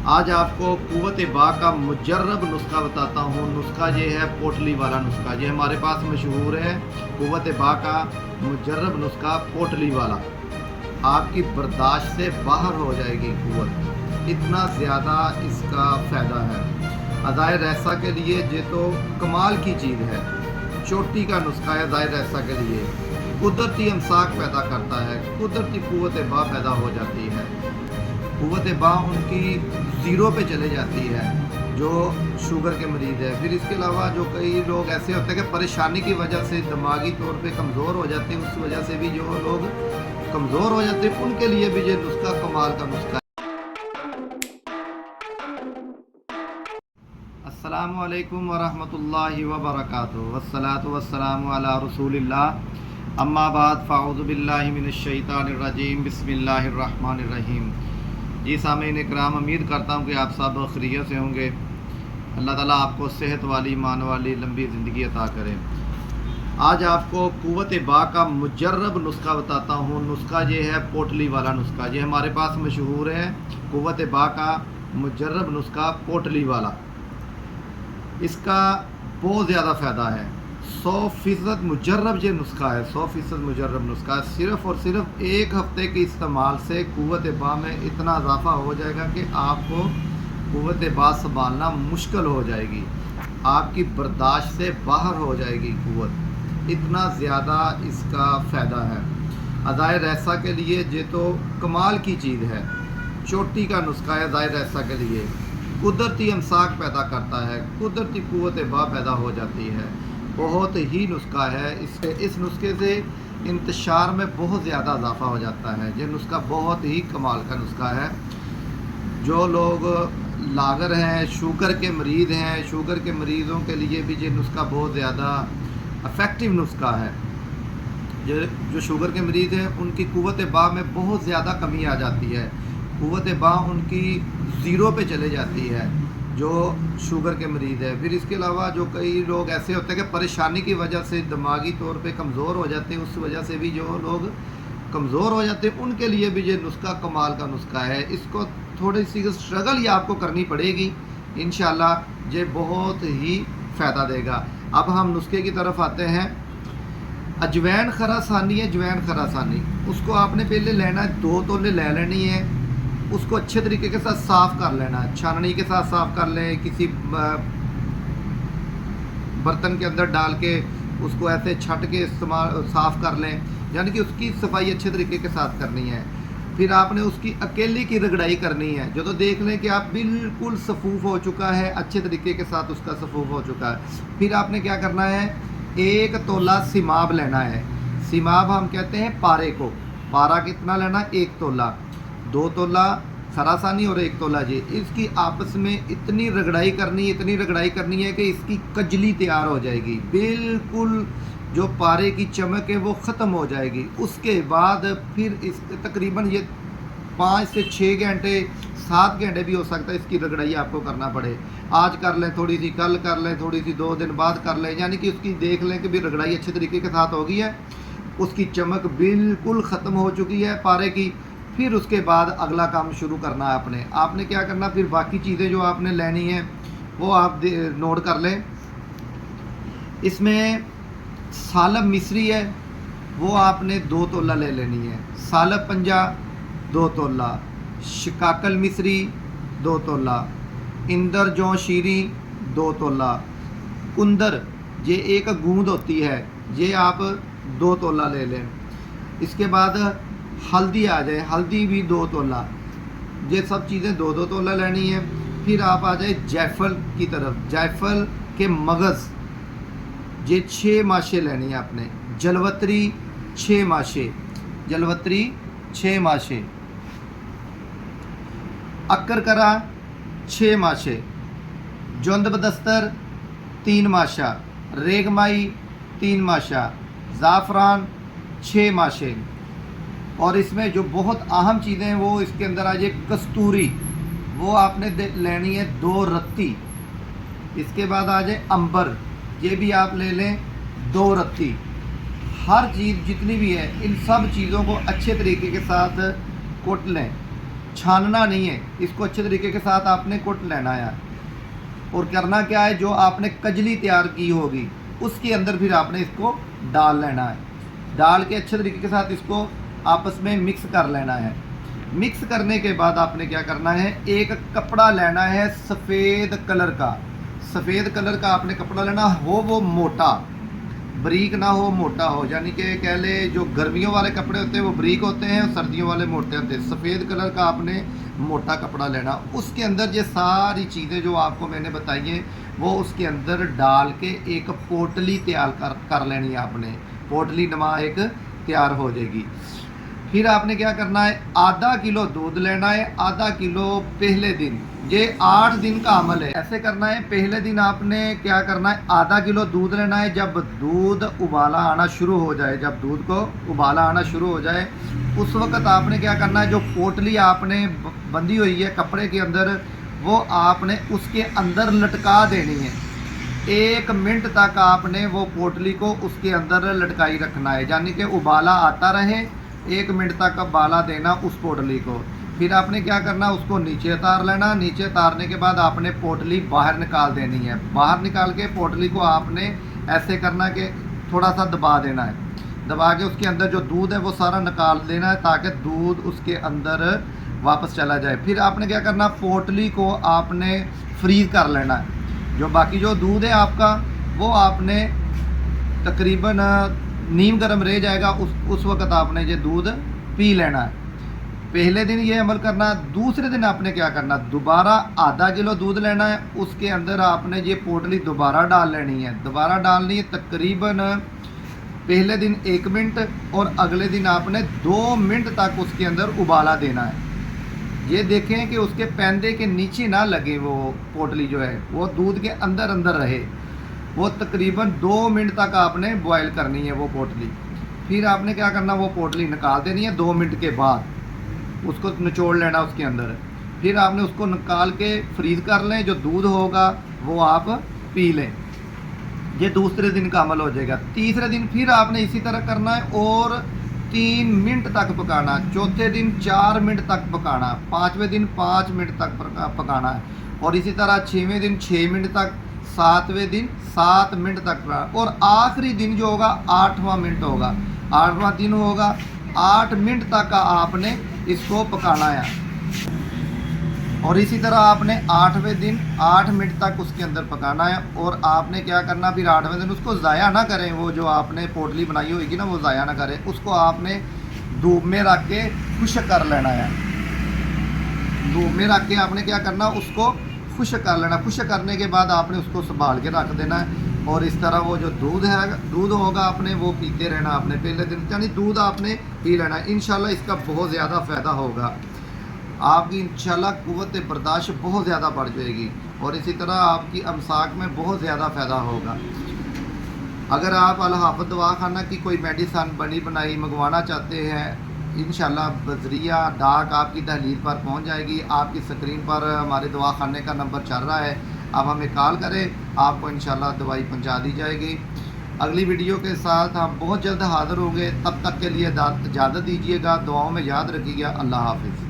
आज आपको कुव्वत बा का मुजर्रब नुस्खा बताता हूँ। नुस्खा ये है पोटली वाला नुस्खा, ये हमारे पास मशहूर है। कुव्वत बा का मुजर्रब नुस्खा पोटली वाला, आपकी बर्दाश्त से बाहर हो जाएगी कुव्वत, इतना ज़्यादा इसका फ़ायदा है। अज़ाए रैसा के लिए ये तो कमाल की चीज़ है। चोटी का नुस्खा है अज़ाए रैसा के लिए। कुदरती अमसाक पैदा करता है, कुदरती कुव्वत बा पैदा हो जाती है। कुव्वत बा उनकी ज़ीरो पे चले जाती है जो शुगर के मरीज़ है। फिर इसके अलावा जो कई लोग ऐसे होते हैं कि परेशानी की वजह से दिमागी तौर पे कमज़ोर हो जाते हैं, उस वजह से भी जो लोग कमज़ोर हो जाते हैं उनके लिए भी ये नुस्खा कमाल का नुस्खा है। अस्सलामु अलैकुम वरहमतुल्लाहि वबरकातुहू, वस्सलातु वस्सलामु अला रसूलिल्लाह, अम्मा बाद, फ़अऊज़ु बिल्लाहि मिनश शैतानिर रजीम, बिस्मिल्लाहिर रहमानिर रहीम। जी सामीन इकराम, उम्मीद करता हूँ कि आप सब खैरियत से होंगे। अल्लाह ताला आपको सेहत वाली, ईमान वाली लंबी ज़िंदगी अता करे। आज आपको कुव्वत बा का मुजर्रब नुस्खा बताता हूँ। नुस्खा ये है पोटली वाला नुस्खा, ये हमारे पास मशहूर है। कुव्वत बा का मुजर्रब नुस्खा पोटली वाला, इसका बहुत ज़्यादा फ़ायदा है। 100% मुजर्रब ये नुस्खा है, 100% मुजर्रब नुस्खा। सिर्फ़ और सिर्फ एक हफ़्ते के इस्तेमाल से कुव्वत बा में इतना इजाफ़ा हो जाएगा कि आपको कुव्वत बा संभालना मुश्किल हो जाएगी, आपकी बर्दाश्त से बाहर हो जाएगी कुव्वत, इतना ज़्यादा इसका फ़ायदा है। अज़ाए रैसा के लिए ये तो कमाल की चीज़ है। चोटी का नुस्खा है अज़ाए रैसा के लिए। कुदरती अमसाक पैदा करता है, कुदरती कुव्वत बा पैदा हो जाती है। बहुत ही नुस्खा है। इस नुस्खे से इंतशार में बहुत ज़्यादा इजाफ़ा हो जाता है। ये नुस्खा बहुत ही कमाल का नुस्खा है। जो लोग लागर हैं, शुगर के मरीज़ हैं, शुगर के मरीज़ों के लिए भी ये नुस्खा बहुत ज़्यादा इफ़ेक्टिव नुस्खा है। जो शुगर के मरीज़ हैं उनकी कुव्वत बा में बहुत ज़्यादा कमी आ जाती है, कुव्वत बा उनकी ज़ीरो पे चले जाती है जो शुगर के मरीज़ है। फिर इसके अलावा जो कई लोग ऐसे होते हैं कि परेशानी की वजह से दिमागी तौर पे कमज़ोर हो जाते हैं, उस वजह से भी जो लोग कमज़ोर हो जाते हैं उनके लिए भी ये नुस्खा कमाल का नुस्खा है। इसको थोड़ी सी स्ट्रगल ही आपको करनी पड़ेगी, इंशाल्लाह ये बहुत ही फ़ायदा देगा। अब हम नुस्खे की तरफ आते हैं। अजवैन खरासानी है, अजवैन खरासानी, उसको आपने पहले लेना है, 2 तोले ले लेनी है। उसको अच्छे तरीके के साथ साफ़ कर लेना है, छाननी के साथ साफ़ कर लें, किसी बर्तन के अंदर डाल के उसको ऐसे छट के इस्तेमाल साफ़ कर लें, यानी कि उसकी सफाई अच्छे तरीके के साथ करनी है। फिर आपने उसकी अकेली की रगड़ाई करनी है। जो तो देख लें कि आप बिल्कुल सफूफ हो चुका है, अच्छे तरीके के साथ उसका सफूफ हो चुका है। फिर आपने क्या करना है, 1 तोला सिमाब लेना है। सिमाब हम कहते हैं पारे को। पारा कितना लेना, 1 तोला। 2 तोला खरासानी और 1 तोला जी। इसकी आपस में इतनी रगड़ाई करनी, इतनी रगड़ाई करनी है कि इसकी कजली तैयार हो जाएगी, बिल्कुल जो पारे की चमक है वो ख़त्म हो जाएगी। उसके बाद फिर इस तकरीबन ये 5 से 6 घंटे, 7 घंटे भी हो सकता है इसकी रगड़ाई आपको करना पड़े। आज कर लें थोड़ी सी, कल कर लें थोड़ी सी, 2 दिन बाद कर लें, यानी कि उसकी देख लें कि भी रगड़ाई अच्छे तरीके के साथ हो गई है, उसकी चमक बिल्कुल ख़त्म हो चुकी है पारे की। फिर उसके बाद अगला काम शुरू करना है आपने क्या करना, फिर बाकी चीज़ें जो आपने लेनी है वो आप नोट कर लें। इसमें सालब मिस्री है, वो आपने 2 तोला ले लेनी है। सालब पंजा 2 तोला, शिकाकल मिस्री 2 तोला, इंदर जौ शीरी 2 तोला, कुंदर ये एक गूंद होती है, ये आप 2 तोला ले लें। इसके बाद हल्दी आ जाए, हल्दी भी 2 तोला। ये सब चीज़ें 2-2 तोला लेनी है। फिर आप आ जाए जायफल की तरफ। जायफल के मगज़ ये 6 माशे लेनी है आपने। जलवत्री 6 माशे, जलवत्री 6 माशे। अक्करकरा 6 माशे, जोंद बदस्तर 3 माशा, रेगमाई 3 माशा, ज़ाफ़रान 6 माशे। और इसमें जो बहुत अहम चीज़ें हैं वो इसके अंदर आ जाए कस्तूरी, वो आपने लेनी है 2 रत्ती। इसके बाद आ जाए अंबर, ये भी आप ले लें 2 रत्ती। हर चीज़ जितनी भी है इन सब चीज़ों को अच्छे तरीके के साथ कुट लें। छानना नहीं है, इसको अच्छे तरीके के साथ आपने कुट लेना है। और करना क्या है, जो आपने कजली तैयार की होगी उसके अंदर फिर आपने इसको डाल लेना है। डाल के अच्छे तरीके के साथ इसको आपस में मिक्स कर लेना है। मिक्स करने के बाद आपने क्या करना है, एक कपड़ा लेना है सफ़ेद कलर का। सफ़ेद कलर का आपने कपड़ा लेना हो, वो मोटा, बारीक ना हो, मोटा हो। यानी कि कह ले जो गर्मियों वाले कपड़े होते हैं वो बारीक होते हैं और सर्दियों वाले मोटे होते हैं। सफ़ेद कलर का आपने मोटा कपड़ा लेना। उसके अंदर ये सारी चीज़ें जो आपको मैंने बताई हैं वो उसके अंदर डाल के एक पोटली तैयार कर लेनी है आपने। पोटली नमा एक तैयार हो जाएगी। फिर आपने क्या करना है, आधा किलो दूध लेना है। आधा किलो पहले दिन, ये 8 दिन का अमल है, ऐसे करना है। पहले दिन आपने क्या करना है, आधा किलो दूध लेना है। जब दूध उबाला आना शुरू हो जाए, जब दूध को उबाला आना शुरू हो जाए उस वक्त आपने क्या करना है, जो पोटली आपने बंधी हुई है कपड़े के अंदर वो आपने उसके अंदर लटका देनी है। 1 मिनट तक आपने वो पोटली को उसके अंदर लटकाई रखना है, यानी कि उबाला आता रहे। 1 मिनट तक उबाला देना उस पोटली को। फिर आपने क्या करना, उसको नीचे उतार लेना। नीचे उतारने के बाद आपने पोटली बाहर निकाल देनी है। बाहर निकाल के पोटली को आपने ऐसे करना कि थोड़ा सा दबा देना है। दबा के उसके अंदर जो दूध है वो सारा निकाल देना है ताकि दूध उसके अंदर वापस चला जाए। फिर आपने क्या करना, पोटली को आपने फ्रीज़ कर लेना है। जो बाकी जो दूध है आपका वो आपने तकरीबन नीम गर्म रह जाएगा, उस वक्त आपने ये दूध पी लेना है। पहले दिन ये अमल करना। दूसरे दिन आपने क्या करना, दोबारा आधा किलो दूध लेना है। उसके अंदर आपने ये पोटली दोबारा डाल लेनी है। दोबारा डालनी है तकरीबन पहले दिन 1 मिनट और अगले दिन आपने 2 मिनट तक उसके अंदर उबाला देना है। ये देखें कि उसके पैंदे के नीचे ना लगे, वो पोटली जो है वो दूध के अंदर अंदर रहे। वो तकरीबन 2 मिनट तक आपने बॉयल करनी है वो पोटली। फिर आपने क्या करना, वो पोटली निकाल देनी है। 2 मिनट के बाद उसको निचोड़ लेना उसके अंदर। फिर आपने उसको निकाल के फ्रीज़ कर लें। जो दूध होगा वो आप पी लें। ये दूसरे दिन का अमल हो जाएगा। तीसरे दिन फिर आपने इसी तरह करना है और 3 मिनट तक पकाना। चौथे दिन 4 मिनट तक पकाना। 5वें दिन 5 मिनट तक पकाना है। और इसी तरह 6वें दिन 6 मिनट तक, 7वें दिन 7 मिनट तक पकाना। और आखिरी दिन जो होगा 8वां मिनट होगा, 8वां दिन होगा। 8 मिनट तक आपने इसको पकाना है। और इसी तरह आपने 8वें दिन 8 मिनट तक उसके अंदर पकाना है। और आपने क्या करना, फिर 8वें दिन उसको ज़ाया ना करें। वो जो आपने पोटली बनाई होगी ना वो ज़ाया ना करें। उसको आपने धूप में रख के खुश्क कर लेना है। धूप में रख के आपने क्या करना, उसको खुश्क कर लेना। खुश्क करने के बाद आपने उसको संभाल के रख देना है। और इस तरह वो जो दूध होगा आपने वो पीते रहना। आपने पहले दिन यानी दूध आपने पी लेना है। इंशाल्लाह इसका बहुत ज़्यादा फ़ायदा होगा। आपकी इंशाल्लाह क़ुव्वत बर्दाश्त बहुत ज़्यादा बढ़ जाएगी। और इसी तरह आपकी अमसाक में बहुत ज़्यादा फ़ायदा होगा। अगर आप अल हाफ़िज़ दवाखाना की कोई मेडिसन बनी बनाई मंगवाना चाहते हैं, इंशाल्लाह बज़रिया डाक आपकी दहलीज पर पहुंच जाएगी। आपकी स्क्रीन पर हमारे दवाखाने का नंबर चल रहा है, आप हमें कॉल करें, आपको इंशाल्लाह दवाई पहुंचा दी जाएगी। अगली वीडियो के साथ हम बहुत जल्द हाज़िर होंगे। तब तक के लिए इजाज़त दीजिएगा। दुआओं में याद रखिएगा। अल्लाह हाफ़िज़।